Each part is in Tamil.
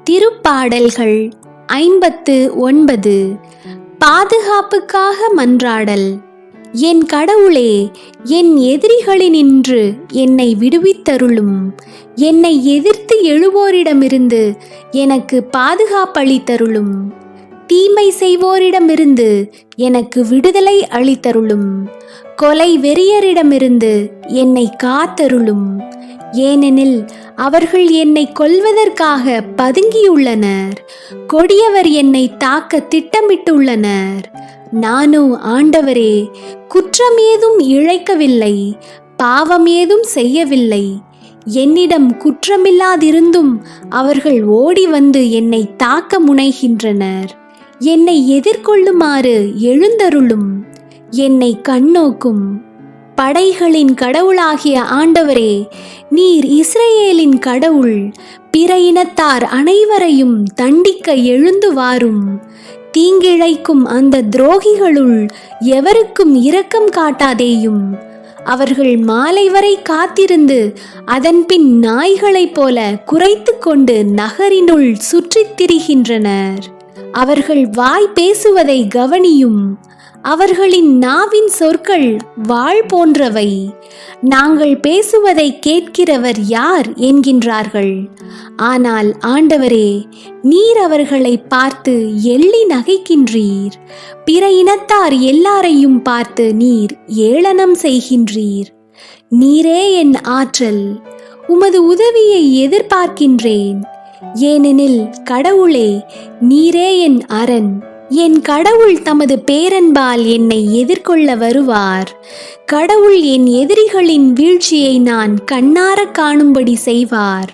திருப்பாடல்கள் 59. பாதுகாப்புக்காக மன்றாடல். என் கடவுளே, என் எதிரிகளினின்று என்னை விடுவித்தருளும். என்னை எதிர்த்து எழுவோரிடமிருந்து எனக்கு பாதுகாப்பளித்தருளும். தீமை செய்வோரிடமிருந்து எனக்கு விடுதலை அளித்தருளும். கொலை வெறியரிடமிருந்து என்னை காத்தருளும். ஏனெனில் அவர்கள் என்னை கொல்வதற்காக பதுங்கியுள்ளனர். கொடியவர் என்னை தாக்க திட்டமிட்டுள்ளனர். நானோ ஆண்டவரே, குற்றம் ஏதும் இழைக்கவில்லை, பாவம் ஏதும் செய்யவில்லை. என்னிடம் குற்றமில்லாதிருந்தும் அவர்கள் ஓடி வந்து என்னை தாக்க முனைகின்றனர். என்னை எதிர்கொள்ளுமாறு எழுந்தருளும். என்னை கண்ணோக்கும். படைகளின் கடவுளாகிய ஆண்டவரே, நீர் இஸ்ரேலின் கடவுள். பிற இனத்தார் அனைவரையும் தண்டிக்க எழுந்து வாரும். தீங்கிழைக்கும் அந்த துரோகிகளுள் எவருக்கும் இரக்கம் காட்டாதேயும். அவர்கள் மாலை வரை காத்திருந்து அதன்பின் நாய்களைப் போல குரைத்து கொண்டு நகரினுள் சுற்றித் திரிகின்றனர். அவர்கள் வாய் பேசுவதை கவனியும். அவர்களின் நாவின் சொற்கள் வாள் போன்றவை. நாங்கள் பேசுவதை கேட்கிறவர் யார் என்கின்றார்கள். ஆனால் ஆண்டவரே, நீர் அவர்களை பார்த்து எள்ளி நகைக்கின்றீர். பிற இனத்தார் எல்லாரையும் பார்த்து நீர் ஏளனம் செய்கின்றீர். நீரே என் ஆற்றல். உமது உதவியை எதிர்பார்க்கின்றேன். ஏனெனில் கடவுளே, நீரே என் அரண். என் கடவுள் தமது பேரன்பால் என்னை எதிர்கொள்ள வருவார். கடவுள் என் எதிரிகளின் வீழ்ச்சியை நான் கண்ணார காணும்படி செய்வார்.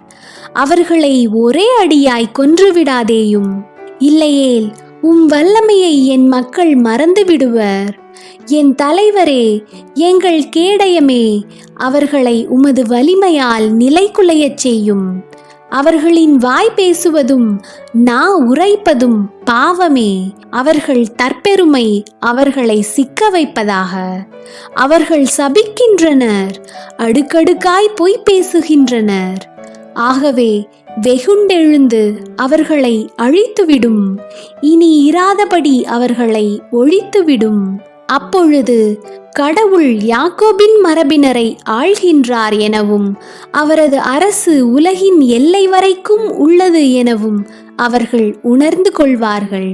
அவர்களை ஒரே அடியாய் கொன்றுவிடாதேயும். இல்லையேல் வல்லமையை என் மக்கள் மறந்து விடுவர். என் தலைவரே, எங்கள் கேடயமே, அவர்களை உமது வலிமையால் நிலைகுலையச் செய்யும். அவர்களின் வாய் பேசுவதும் நா உரைப்பதும் பாவமே. அவர்கள் தற்பெருமை அவர்களை சிக்க வைப்பதாக. அவர்கள் சபிக்கின்றனர், அடுக்கடுக்காய் பொய் பேசுகின்றனர். ஆகவே வெகுண்டெழுந்து அவர்களை அழித்துவிடும். இனி இராதபடி அவர்களை ஒழித்துவிடும். அப்பொழுது கடவுள் யாக்கோபின் மரபினரை ஆள்கின்றார் எனவும் அவரது அரசு உலகின் எல்லை வரைக்கும் உள்ளது எனவும் அவர்கள் உணர்ந்து கொள்வார்கள்.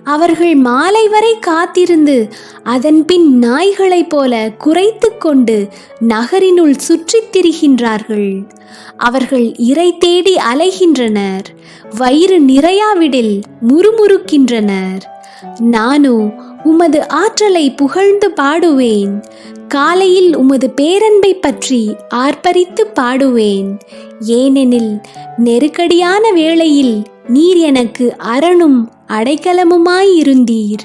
அவர்கள் மாலை வரை காத்திருந்து அதன்பின் நாய்களைப் போல குரைத்து கொண்டு நகரினுள் சுற்றித் திரிகின்றார்கள். அவர்கள் இரை தேடி அலைகின்றனர். வயிறு நிறையாவிடில் முறுமுறுக்கின்றனர். நானோ உமது ஆற்றலை புகழ்ந்து பாடுவேன். காலையில் உமது பேரன்பை பற்றி ஆர்ப்பரித்து பாடுவேன். ஏனெனில் நெருக்கடியான வேளையில் நீர் எனக்கு அரணும் அடைக்கலமுமாயிருந்தீர்.